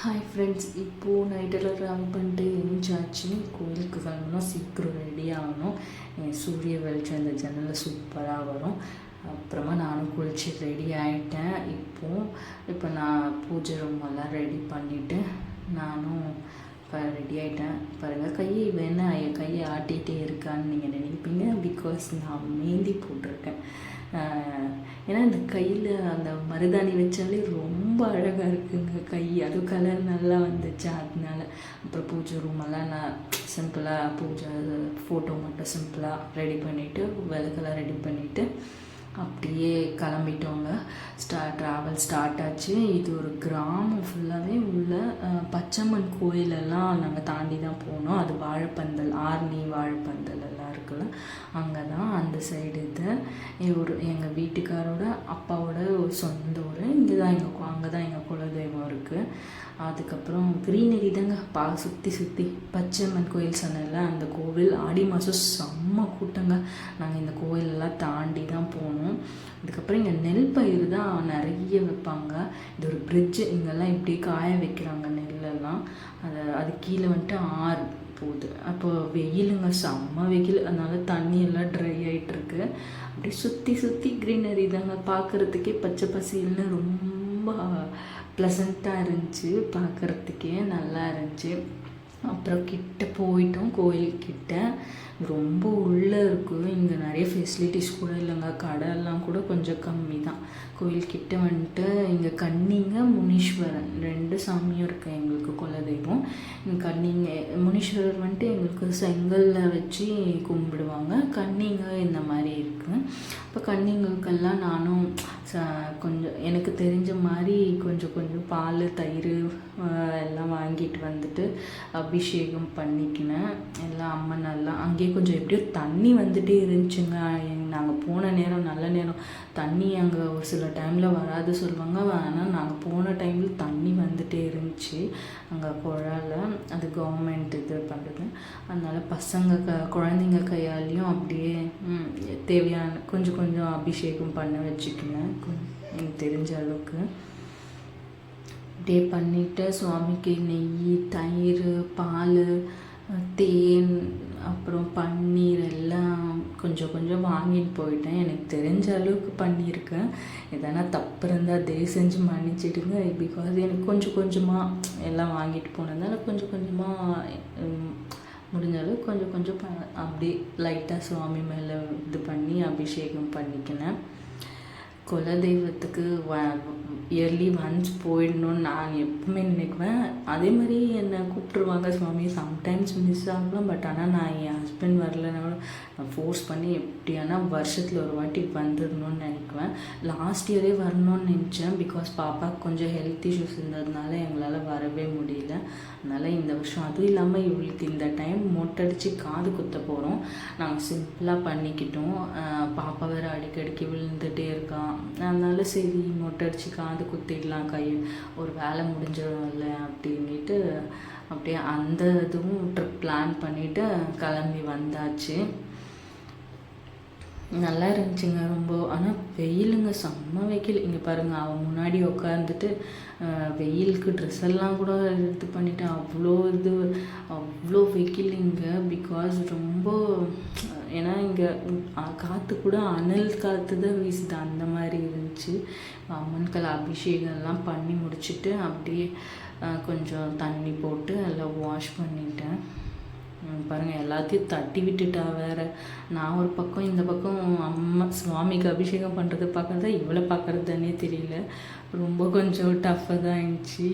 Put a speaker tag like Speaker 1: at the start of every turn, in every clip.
Speaker 1: Hi friends, இப்போது நைட்டெல்லாம் travel பண்ணிட்டு எஞ்சாச்சு. கோயிலுக்கு கிளம்புனா சீக்கிரம் ரெடி ஆகணும். சூரிய வெளிச்சம் இந்த ஜன்னலில் சூப்பராக வரும். அப்புறமா நானும் குளிச்சு ரெடி ஆகிட்டேன். இப்போ நான் பூஜை ரூம் எல்லாம் ரெடி பண்ணிவிட்டு நானும் இப்போ ரெடி ஆகிட்டேன். பாருங்கள், கையை ஆட்டிகிட்டே இருக்கான்னு நீங்கள் நினைப்பீங்க. பிகாஸ் நான் மேந்தி போட்டிருக்கேன். ஏன்னா இந்த கையில் அந்த மருதாணி வச்சாலே ரொம்ப அழகாக இருக்குங்க கை. அதுவும் கலர் நல்லா வந்துச்சு, அதனால. அப்புறம் பூஜை ரூமெல்லாம் நான் சிம்பிளாக பூஜை ஃபோட்டோ மட்டும் சிம்பிளாக ரெடி பண்ணிவிட்டு விளக்கெல்லாம் ரெடி பண்ணிவிட்டு அப்படியே கிளம்பிட்டோங்க. ட்ராவல் ஸ்டார்ட் ஆச்சு. இது ஒரு கிராமம் ஃபுல்லாகவே உள்ள பச்சையம்மன் கோயிலெல்லாம் நாங்கள் தாண்டி தான் போனோம். அது வாழைப்பந்தல், ஆர்னி வாழைப்பந்தல் எல்லாம் இருக்குல்ல, அங்கே தான் அந்த சைடு. எங்கள் வீட்டுக்காரோட அப்பாவோட ஒரு சொந்த ஊர் இங்கே தான். அங்கே தான் எங்கள் குலதெய்வம் இருக்குது. அதுக்கப்புறம் க்ரீனரி தாங்க சுற்றி பச்சையம்மன் கோயில் சொன்னல, அந்த கோவில் ஆடி மாதம் செம்ம கூட்டங்க. நாங்கள் இந்த கோயிலெல்லாம் தாண்டி தான் போனோம். அதுக்கப்புறம் இங்கே நெல் பயிர் தான் நிறைய வைப்பாங்க. இது ஒரு பிரிட்ஜு, இங்கெல்லாம் இப்படியே காய வைக்கிறாங்க நெல்லெல்லாம். அது கீழே வந்துட்டு ஆறு போகுது. அப்போ வெயிலுங்க, செம்ம வெயில். அதனால தண்ணி எல்லாம் ட்ரை ஆகிட்டுருக்கு. அப்படியே சுற்றி க்ரீனரி தாங்க. பார்க்குறதுக்கே பச்சை பசேல்னு ரொம்ப ப்ளசண்ட்டாக இருந்துச்சு. பார்க்குறதுக்கே நல்லா இருந்துச்சு. அப்புறம் கிட்ட போயிட்டோம். கோயில்கிட்ட ரொம்ப உள்ளே இருக்குது. இங்கே நிறைய ஃபெசிலிட்டிஸ் கூட இல்லைங்க. கடையெல்லாம் கூட கொஞ்சம் கம்மி தான். கோயில்கிட்ட வந்துட்டு இங்கே கன்னிங்க, முனீஸ்வரன் 2 சாமியும் இருக்குது எங்களுக்கு குலதெய்வம். முனீஸ்வரர் வந்துட்டு எங்களுக்கு செங்கல்ல வச்சு கும்பிடுவாங்க. கன்னிங்க இந்த மாதிரி இருக்குது. இப்போ கன்னிங்களுக்கெல்லாம் நானும் கொஞ்சம் எனக்கு தெரிஞ்ச மாதிரி கொஞ்சம் பால், தயிர் எல்லாம் வாங்கிட்டு வந்துட்டு அபிஷேகம் பண்ணிக்கினேன். எல்லாம் அம்மனெல்லாம் அங்கேயே கொஞ்சம் எப்படியோ தண்ணி வந்துகிட்டே இருந்துச்சுங்க. நாங்கள் போன நேரம் நல்ல நேரம். தண்ணி அங்கே ஒரு சில டைமில் வராது சொல்லுவாங்க. ஆனால் நாங்கள் போன டைமில் தண்ணி வந்துகிட்டே இருந்துச்சு அங்கே குழாயில். அது கவர்மெண்ட் இது பண்ணுறது. அதனால் குழந்தைங்க கையாலையும் அப்படியே தேவையான கொஞ்சம் அபிஷேகம் பண்ண வச்சுக்கினேன் எனக்கு தெரிஞ்ச அளவுக்கு. அப்படியே பண்ணிவிட்டு சுவாமிக்கு நெய், தயிர், பால், தேன், அப்புறம் பன்னீர் எல்லாம் கொஞ்சம் வாங்கிட்டு போயிட்டேன். எனக்கு தெரிஞ்ச அளவுக்கு பண்ணியிருக்கேன். எதனா தப்பு இருந்தால் தயவு செஞ்சு மன்னிச்சிடுங்க. பிகாஸ் எனக்கு கொஞ்சமாக எல்லாம் வாங்கிட்டு போனதுனால கொஞ்சமாக முடிஞ்ச அளவுக்கு கொஞ்சம் அப்படி லைட்டாக சுவாமி மேலே இது பண்ணி அபிஷேகம் பண்ணிக்கினேன். குலதெய்வத்துக்கு இயர்லி ஒன்ஸ் போயிடணும்னு நான் எப்பவுமே நினைக்குவேன். அதே மாதிரி என்னை கூப்பிட்ருவாங்க சுவாமி. சம்டைம்ஸ் மிஸ் ஆகலாம். பட் ஆனால் நான் என் ஹஸ்பண்ட் வரலனாலும் நான் ஃபோர்ஸ் பண்ணி எப்படியானா வருஷத்தில் ஒரு வாட்டி வந்துடணும்னு நினைக்குவேன். லாஸ்ட் இயரே வரணும்னு நினச்சேன். பிகாஸ் பாப்பாவுக்கு கொஞ்சம் ஹெல்த் இஷ்யூஸ் இருந்ததுனால எங்களால் வரவே முடியல. அதனால் இந்த வருஷம், அதுவும் இல்லாமல் இவளுக்கு இந்த டைம் மொட்டடிச்சு காது குத்த போகிறோம். நாங்கள் சிம்பிளாக பண்ணிக்கிட்டோம். பாப்பா வேறு அடிக்கடிக்கு விழுந்துகிட்டே இருக்கான். அதனால சரி மொட்டடிச்சு காது குத்திடலாம், ஒரு வேலை முடிஞ்சிடும்ல அப்படின்ட்டு அப்படியே அந்த இதுவும் ட்ரிப் பிளான் பண்ணிவிட்டு கிளம்பி வந்தாச்சு. நல்லா இருந்துச்சுங்க ரொம்ப. ஆனால் வெயிலுங்க, செம்ம வெயில். இங்கே பாருங்கள், அவன் முன்னாடி உட்காந்துட்டு வெயிலுக்கு ட்ரெஸ் எல்லாம் கூட இது பண்ணிவிட்டு அவ்வளோ வெயில் இங்கே. பிகாஸ் ரொம்ப, ஏன்னா இங்கே காற்று கூட அனல் காற்று தான் வீசுது, அந்த மாதிரி இருந்துச்சு. அம்மன்கள் அபிஷேகம்லாம் பண்ணி முடிச்சுட்டு அப்படியே கொஞ்சம் தண்ணி போட்டு எல்லாம் வாஷ் பண்ணிட்டேன். பாருங்கள், எல்லாத்தையும் தட்டி விட்டுட்டா வேறு. நான் ஒரு பக்கம், இந்த பக்கம் அம்மா சுவாமிக்கு அபிஷேகம் பண்ணுறது பார்க்குறதா இவ்வளோ பார்க்குறதுன்னே தெரியல. ரொம்ப கொஞ்சம் டஃப்பாக தான் இருந்துச்சு.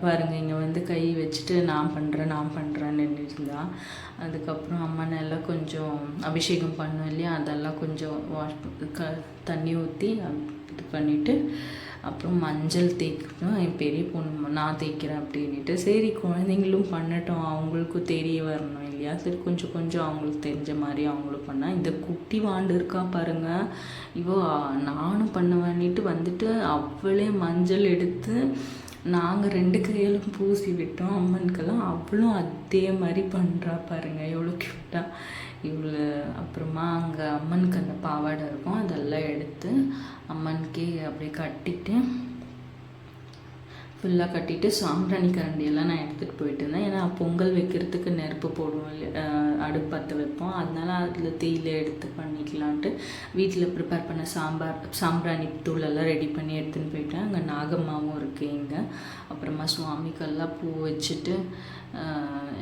Speaker 1: பாருங்கள், இங்கே வந்து கை வச்சுட்டு நான் பண்ணுறேன்னு இருந்தா. அதுக்கப்புறம் அம்மா நல்லா கொஞ்சம் அபிஷேகம் பண்ணுவேன் இல்லையா, அதெல்லாம் கொஞ்சம் தண்ணி ஊற்றி இது பண்ணிவிட்டு அப்புறம் மஞ்சள் தேய்க்கணும். என் பெரிய பொண்ணு நான் தேய்க்கிறேன் அப்படின்ட்டு. சரி குழந்தைங்களும் பண்ணட்டும், அவங்களுக்கும் தெரிய வரணும் இல்லையா. சரி கொஞ்சம் அவங்களுக்கு தெரிஞ்ச மாதிரி அவங்களும் பண்ணால். இந்த குட்டி வாண்டு இருக்கா பாருங்கள், நானும் பண்ணுவேன்னிட்டு வந்துட்டு அவளே மஞ்சள் எடுத்து நாங்கள் 2 கையிலும் பூசி விட்டோம் அம்மனுக்கெல்லாம். அவளும் அதே மாதிரி பண்ணுறா பாருங்கள், எவ்வளோ க்யூட்டாக இவ்வளோ. அப்புறமா அங்கே அம்மனுக்கு அந்த பாவாடை இருக்கும், அதெல்லாம் எடுத்து அம்மனுக்கே அப்படியே கட்டிட்டு ஃபுல்லாக கட்டிட்டு சாம்பிராணி கரண்டியெல்லாம் நான் எடுத்துகிட்டு போயிட்டு இருந்தேன். ஏன்னா பொங்கல் வைக்கிறதுக்கு நெருப்பு போடுவோம் இல்லையா, அடுப்பு பற்ற வைப்போம். அதனால அதில் தேயில எடுத்து பண்ணிக்கலான்ட்டு வீட்டில் ப்ரிப்பேர் பண்ண சாம்பிராணி தூளெல்லாம் ரெடி பண்ணி எடுத்துன்னு போயிட்டேன். அங்கே நாகம்மாவும் இருக்குது இங்கே. அப்புறமா சுவாமிக்கெல்லாம் பூ வச்சுட்டு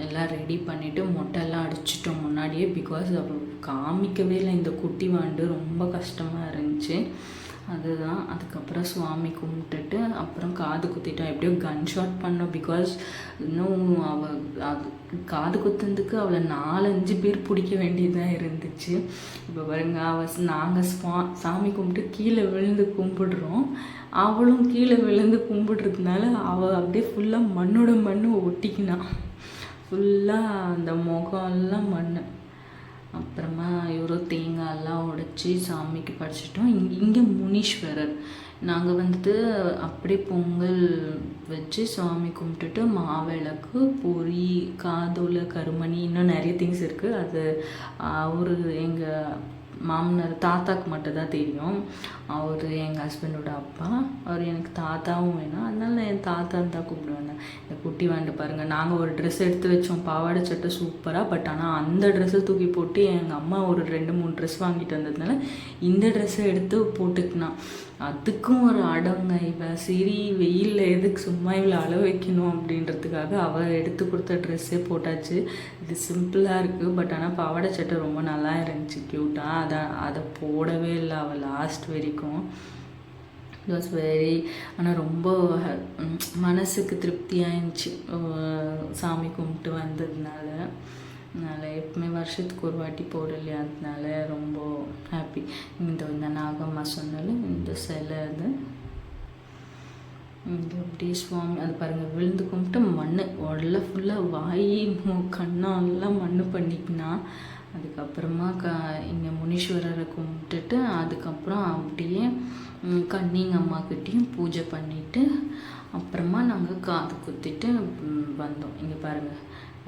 Speaker 1: எல்லாம் ரெடி பண்ணிவிட்டு மொட்டையெல்லாம் அடிச்சிட்டோம் முன்னாடியே. பிகாஸ் அவள் காமிக்கவே இல்லை, இந்த குட்டி வாண்டு ரொம்ப கஷ்டமாக இருந்துச்சு. அதுதான். அதுக்கப்புறம் சுவாமி கும்பிட்டுட்டு அப்புறம் காது குத்திட்டோம். எப்படியோ கன் ஷாட் பண்ணோம். பிகாஸ் இன்னும் அவள் அது காது குத்துறதுக்கு அவளை 4-5 பேர் பிடிக்க வேண்டியதாக இருந்துச்சு. இப்போ பாருங்க, நாங்கள் சாமி கும்பிட்டு கீழே விழுந்து கும்பிடுறோம். அவளும் கீழே விழுந்து கும்பிடுறதுனால அவள் அப்படியே ஃபுல்லாக மண்ணோட மண்ணு ஒட்டிக்கினான். ஃபுல்லாக அந்த முகம்லாம் மண். அப்புறமா இவரோ தேங்காயெல்லாம் உடைச்சி சாமிக்கு படைச்சிட்டோம். இங்கே முனீஸ்வரர். நாங்கள் வந்துட்டு அப்படியே பொங்கல் வச்சு சாமி கும்பிட்டுட்டு மாவிளக்கு, பொரி, காதோல கருமணி, இன்னும் நிறைய திங்ஸ் இருக்குது. அது அவர் எங்கள் மாமனார் தாத்தாக்கு மட்டும்தான் தெரியும். அவர் எங்கள் ஹஸ்பண்டோட அப்பா. அவர் எனக்கு தாத்தாவும் வேணும், அதனால நான் என் தாத்தான்னு தான் கூப்பிடுவேன். இந்த குட்டி வாண்டு பாருங்கள், நாங்கள் ஒரு ட்ரெஸ் எடுத்து வச்சோம், பாவாடை சட்டை சூப்பராக. பட் ஆனால் அந்த ட்ரெஸ்ஸை தூக்கி போட்டு எங்கள் அம்மா ஒரு 2-3 ட்ரெஸ் வாங்கிட்டு வந்ததுனால இந்த ட்ரெஸ்ஸை எடுத்து போட்டுக்கினான். அதுக்கும் ஒரு அடங்க. இவன் சரி வெயிலில் எதுக்கு சும்மா இவ்வளோ அளவு வைக்கணும் அப்படின்றதுக்காக அவள் எடுத்து கொடுத்த ட்ரெஸ்ஸே போட்டாச்சு. இது சிம்பிளாக இருக்குது, பட் ஆனால் பாவாடை சட்டை ரொம்ப நல்லா இருந்துச்சு, க்யூட்டாக. அதை போடவே இல்லை அவள் லாஸ்ட் வரைக்கும். இட் வாஸ் வெரி, ஆனால் ரொம்ப மனசுக்கு திருப்தியாக இருந்துச்சு சாமி கும்பிட்டு வந்ததுனால. அதனால் எப்பவுமே வருஷத்துக்கு ஒரு வாட்டி போடலையா, அதனால ரொம்ப ஹாப்பி. இந்த நாகம்மா சொன்னாலும் இந்த சிலை அது இங்கே அப்படியே சுவாமி அது பாருங்கள் விழுந்து கும்பிட்டு மண் உடல ஃபுல்லாக வாய் கண்ணெல்லாம் மண் பண்ணிக்கினா. அதுக்கப்புறமா இங்கே முனீஸ்வரரை கும்பிட்டுட்டு அதுக்கப்புறம் அப்படியே கன்னிங்க அம்மாக்கிட்டேயும் பூஜை பண்ணிவிட்டு அப்புறமா நாங்கள் காது குத்திட்டு வந்தோம். இங்கே பாருங்கள்,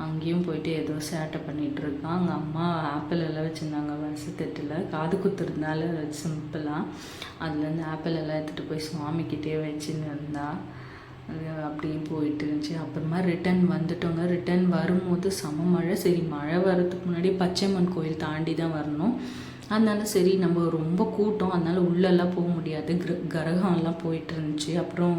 Speaker 1: அங்கேயும் போயிட்டு ஏதோ சேட்டை பண்ணிகிட்ருக்கான். அங்கே அம்மா ஆப்பிள் எல்லாம் வச்சுருந்தாங்க வருஷத்தெட்டில், காது குத்துறதுனால சிம்பிளாக அதுலேருந்து ஆப்பிள் எல்லாம் எடுத்துகிட்டு போய் சுவாமிக்கிட்டே வச்சுன்னு இருந்தா. அது அப்படியே போயிட்டு இருந்துச்சு. அப்புறமா ரிட்டன் வந்துட்டோங்க. ரிட்டன் வரும்போது செம மழை. சரி மழை வர்றதுக்கு முன்னாடி பச்சையம்மன் கோயில் தாண்டி தான் வரணும். அதனால சரி நம்ம ரொம்ப கூட்டம், அதனால் உள்ளெல்லாம் போக முடியாது. கரகம்லாம் போயிட்டு இருந்துச்சு. அப்புறம்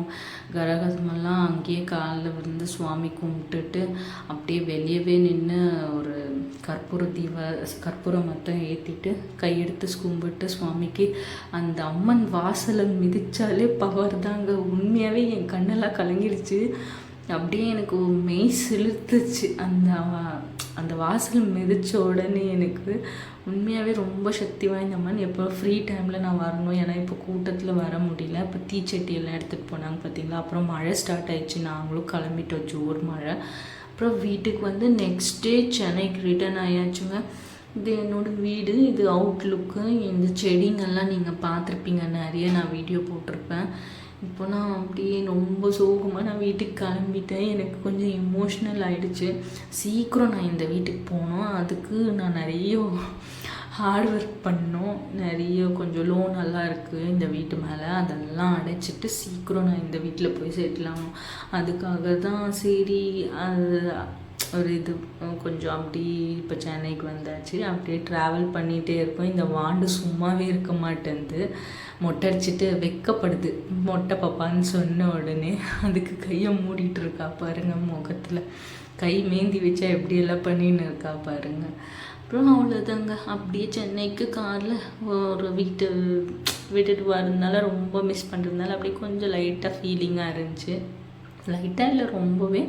Speaker 1: கரகமெல்லாம் அங்கேயே காலில் விழுந்து சுவாமி கும்பிட்டுட்டு அப்படியே வெளியவே நின்று ஒரு கற்பூரம் மொத்தம் ஏற்றிட்டு கையெடுத்து கும்பிட்டு சுவாமிக்கு அந்த அம்மன் வாசலை மிதித்தாலே பவர் தாங்க. உண்மையாகவே என் கண்ணெல்லாம் கலங்கிடுச்சு. அப்படியே எனக்கு மெய் சிலிர்த்துச்சு. அந்த வாசல் மிதித்த உடனே எனக்கு உண்மையாகவே ரொம்ப சக்தி வாய்ந்த அம்மன். எப்போ ஃப்ரீ டைமில் நான் வரணும், ஏன்னா இப்போ கூட்டத்தில் வர முடியல. இப்போ தீச்சட்டியெல்லாம் எடுத்துகிட்டு போனாங்க பார்த்தீங்களா. அப்புறம் மழை ஸ்டார்ட் ஆயிடுச்சு, நாங்களும் கிளம்பிட்டோம், ஜோர் மழை. அப்புறம் வீட்டுக்கு வந்து நெக்ஸ்ட் டே சென்னைக்கு ரிட்டர்ன் ஆயாச்சுங்க. இது என்னோடய வீடு, இது அவுட்லுக்கு. இந்த செடிங்கெல்லாம் நீங்கள் பார்த்துருப்பீங்க, நிறைய நான் வீடியோ போட்டிருப்பேன். இப்போ நான் அப்படியே ரொம்ப சோகமாக நான் வீட்டுக்கு கிளம்பிட்டேன். எனக்கு கொஞ்சம் எமோஷ்னல் ஆகிடுச்சு. சீக்கிரம் நான் இந்த வீட்டுக்கு போனோம். அதுக்கு நான் நிறைய ஹார்ட் ஒர்க் பண்ணோம். நிறைய கொஞ்சம் லோன் எல்லாம் இருக்குது இந்த வீட்டு மேலே, அதெல்லாம் அடைச்சிட்டு சீக்கிரம் நான் இந்த வீட்டில் போய் செட்டில் ஆகணும். அதுக்காக தான் சரி அது ஒரு இது கொஞ்சம் அப்படி இப்போ சென்னைக்கு வந்தாச்சு. அப்படியே ட்ராவல் பண்ணிகிட்டே இருக்கோம். இந்த வாண்டு சும்மாவே இருக்க மாட்டேங்குது, மொட்டை அடிச்சுட்டு வெக்கப்படுது. மொட்டை பாப்பான்னு சொன்ன உடனே அதுக்கு கையை மூடிட்டு இருக்கா பாருங்க, முகத்தில் கை மேந்தி வச்சா எப்படியெல்லாம் பண்ணின்னு இருக்கா பாருங்க. அப்புறம் அவ்வளோதாங்க. அப்படியே சென்னைக்கு காரில் ஒரு விட்டுட்டு வரதுனால ரொம்ப மிஸ் பண்ணுறதுனால அப்படியே கொஞ்சம் லைட்டாக ஃபீலிங்காக இருந்துச்சு. லைட்டாக இல்லை ரொம்பவே.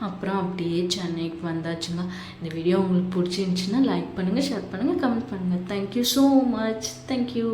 Speaker 1: அப்புறம் அப்படியே சென்னைக்கு வந்தாச்சுங்க. இந்த வீடியோ உங்களுக்கு பிடிச்சிருந்துச்சின்னா லைக் பண்ணுங்கள், ஷேர் பண்ணுங்கள், கமெண்ட் பண்ணுங்கள். Thank you so much. தேங்க்யூ.